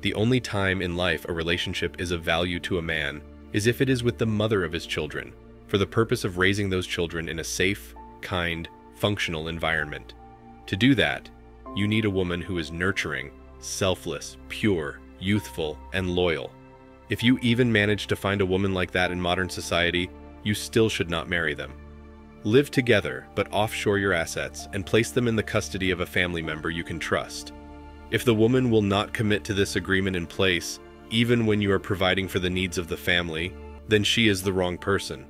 The only time in life a relationship is of value to a man is if it is with the mother of his children, for the purpose of raising those children in a safe, kind, functional environment. To do that, you need a woman who is nurturing, selfless, pure, youthful, and loyal. If you even manage to find a woman like that in modern society, you still should not marry them. Live together, but offshore your assets and place them in the custody of a family member you can trust. If the woman will not commit to this agreement in place, even when you are providing for the needs of the family, then she is the wrong person.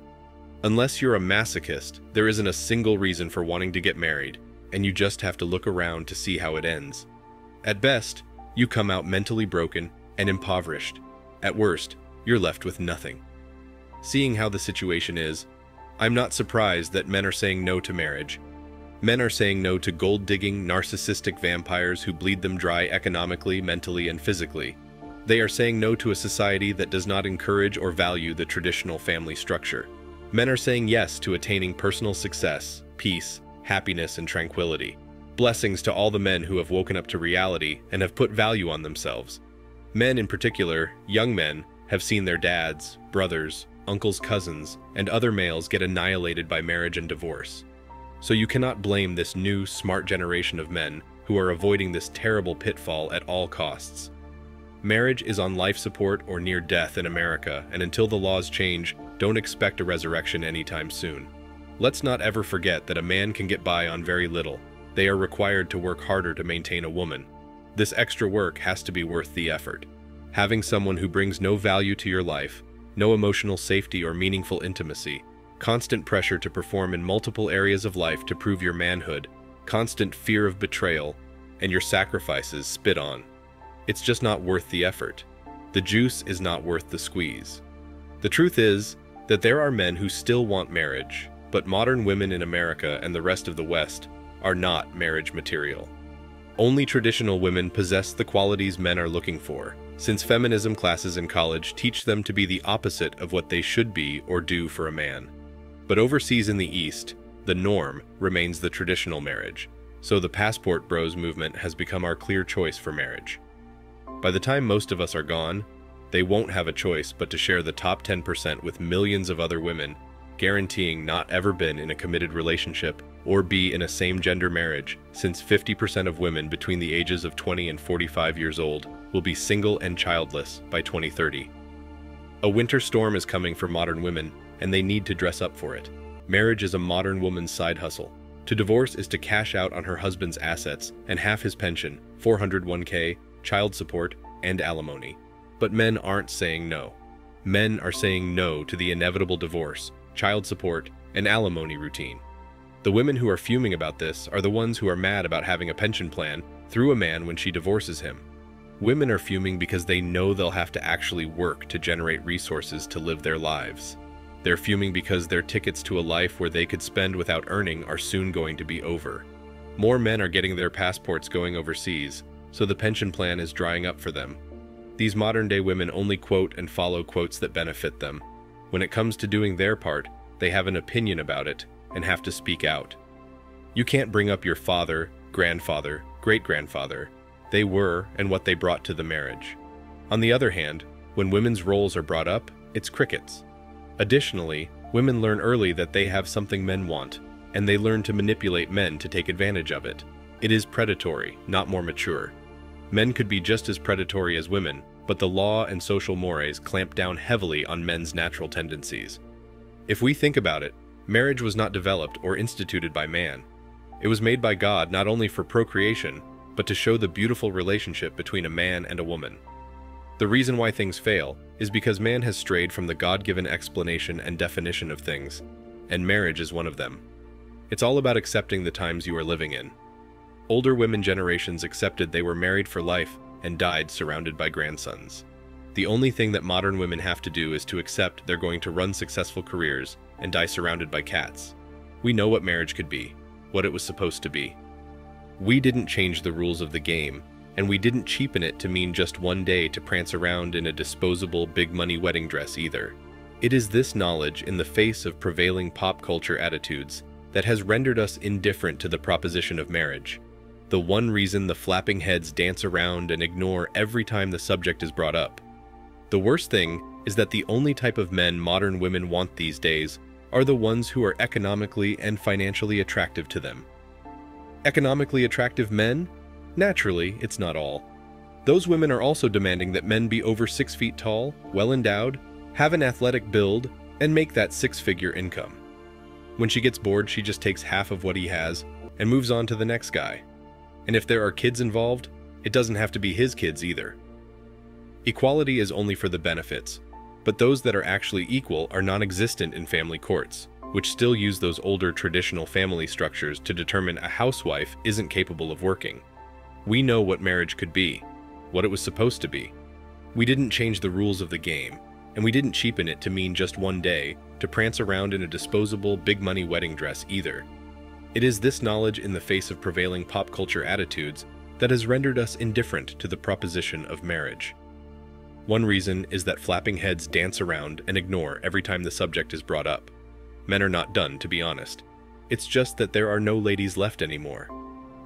Unless you're a masochist, there isn't a single reason for wanting to get married, and you just have to look around to see how it ends. At best, you come out mentally broken and impoverished. At worst, you're left with nothing. Seeing how the situation is, I'm not surprised that men are saying no to marriage. Men are saying no to gold-digging, narcissistic vampires who bleed them dry economically, mentally, and physically. They are saying no to a society that does not encourage or value the traditional family structure. Men are saying yes to attaining personal success, peace, happiness, and tranquility. Blessings to all the men who have woken up to reality and have put value on themselves. Men in particular, young men, have seen their dads, brothers, uncles, cousins, and other males get annihilated by marriage and divorce. So you cannot blame this new, smart generation of men who are avoiding this terrible pitfall at all costs. Marriage is on life support or near death in America, and until the laws change, don't expect a resurrection anytime soon. Let's not ever forget that a man can get by on very little. They are required to work harder to maintain a woman. This extra work has to be worth the effort. Having someone who brings no value to your life, no emotional safety or meaningful intimacy, constant pressure to perform in multiple areas of life to prove your manhood, constant fear of betrayal, and your sacrifices spit on. It's just not worth the effort. The juice is not worth the squeeze. The truth is that there are men who still want marriage, but modern women in America and the rest of the West are not marriage material. Only traditional women possess the qualities men are looking for, since feminism classes in college teach them to be the opposite of what they should be or do for a man. But overseas in the East, the norm remains the traditional marriage, so the passport bros movement has become our clear choice for marriage. By the time most of us are gone, they won't have a choice but to share the top 10% with millions of other women, guaranteeing not ever been in a committed relationship or be in a same-gender marriage, since 50% of women between the ages of 20 and 45 years old will be single and childless by 2030. A winter storm is coming for modern women, and they need to dress up for it. Marriage is a modern woman's side hustle. To divorce is to cash out on her husband's assets and half his pension, 401k, child support, and alimony. But men aren't saying no. Men are saying no to the inevitable divorce, child support, and alimony routine. The women who are fuming about this are the ones who are mad about having a pension plan through a man when she divorces him. Women are fuming because they know they'll have to actually work to generate resources to live their lives. They're fuming because their tickets to a life where they could spend without earning are soon going to be over. More men are getting their passports going overseas, so the pension plan is drying up for them. These modern-day women only quote and follow quotes that benefit them. When it comes to doing their part, they have an opinion about it and have to speak out. You can't bring up your father, grandfather, great-grandfather. They were and what they brought to the marriage. On the other hand, when women's roles are brought up, it's crickets. Additionally, women learn early that they have something men want, and they learn to manipulate men to take advantage of it. It is predatory, not more mature. Men could be just as predatory as women, but the law and social mores clamp down heavily on men's natural tendencies. If we think about it, marriage was not developed or instituted by man. It was made by God not only for procreation, but to show the beautiful relationship between a man and a woman. The reason why things fail is because man has strayed from the God-given explanation and definition of things, and marriage is one of them. It's all about accepting the times you are living in. Older women generations accepted they were married for life and died surrounded by grandsons. The only thing that modern women have to do is to accept they're going to run successful careers and die surrounded by cats. We know what marriage could be, what it was supposed to be. We didn't change the rules of the game, and we didn't cheapen it to mean just one day to prance around in a disposable big-money wedding dress either. It is this knowledge in the face of prevailing pop culture attitudes that has rendered us indifferent to the proposition of marriage. The one reason the flapping heads dance around and ignore every time the subject is brought up. The worst thing is that the only type of men modern women want these days are the ones who are economically and financially attractive to them. Economically attractive men? Naturally, it's not all. Those women are also demanding that men be over 6 feet tall, well-endowed, have an athletic build, and make that six-figure income. When she gets bored, she just takes half of what he has and moves on to the next guy. And if there are kids involved, it doesn't have to be his kids either. Equality is only for the benefits, but those that are actually equal are non-existent in family courts, which still use those older traditional family structures to determine a housewife isn't capable of working. We know what marriage could be, what it was supposed to be. We didn't change the rules of the game, and we didn't cheapen it to mean just one day to prance around in a disposable, big-money wedding dress either. It is this knowledge in the face of prevailing pop culture attitudes that has rendered us indifferent to the proposition of marriage. One reason is that flapping heads dance around and ignore every time the subject is brought up. Men are not done, to be honest. It's just that there are no ladies left anymore.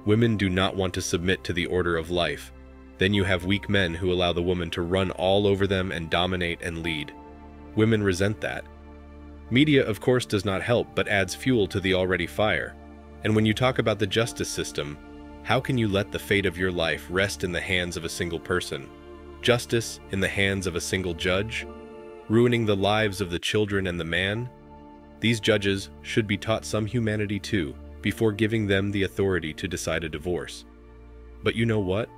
Women do not want to submit to the order of life. Then you have weak men who allow the woman to run all over them and dominate and lead. Women resent that. Media, of course, does not help but adds fuel to the already fire. And when you talk about the justice system, how can you let the fate of your life rest in the hands of a single person? Justice in the hands of a single judge? Ruining the lives of the children and the man? These judges should be taught some humanity too, before giving them the authority to decide a divorce. But you know what?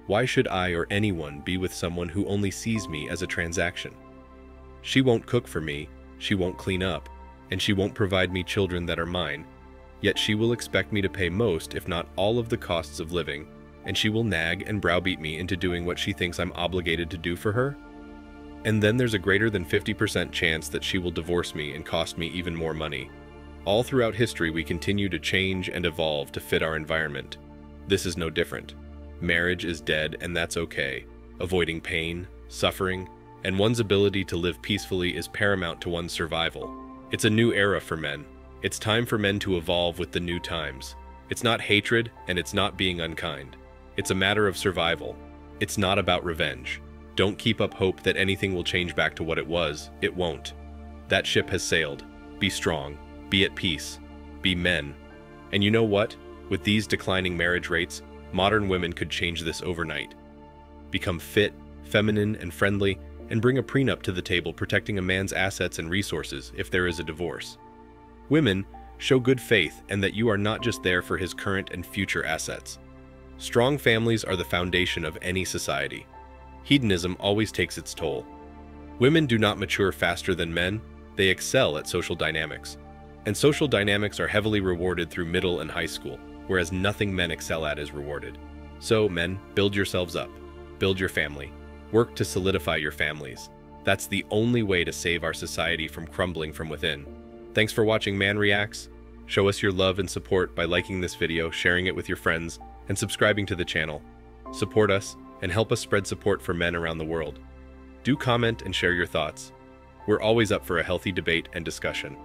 Why should I or anyone be with someone who only sees me as a transaction? She won't cook for me, she won't clean up, and she won't provide me children that are mine. Yet she will expect me to pay most, if not all, of the costs of living, and she will nag and browbeat me into doing what she thinks I'm obligated to do for her? And then there's a greater than 50% chance that she will divorce me and cost me even more money. All throughout history, we continue to change and evolve to fit our environment. This is no different. Marriage is dead, and that's okay. Avoiding pain, suffering, and one's ability to live peacefully is paramount to one's survival. It's a new era for men. It's time for men to evolve with the new times. It's not hatred, and it's not being unkind. It's a matter of survival. It's not about revenge. Don't keep up hope that anything will change back to what it was. It won't. That ship has sailed. Be strong. Be at peace. Be men. And you know what? With these declining marriage rates, modern women could change this overnight. Become fit, feminine, and friendly, and bring a prenup to the table protecting a man's assets and resources if there is a divorce. Women, show good faith and that you are not just there for his current and future assets. Strong families are the foundation of any society. Hedonism always takes its toll. Women do not mature faster than men, they excel at social dynamics. And social dynamics are heavily rewarded through middle and high school, whereas nothing men excel at is rewarded. So, men, build yourselves up. Build your family. Work to solidify your families. That's the only way to save our society from crumbling from within. Thanks for watching Man Reacts. Show us your love and support by liking this video, sharing it with your friends, and subscribing to the channel. Support us and help us spread support for men around the world. Do comment and share your thoughts. We're always up for a healthy debate and discussion.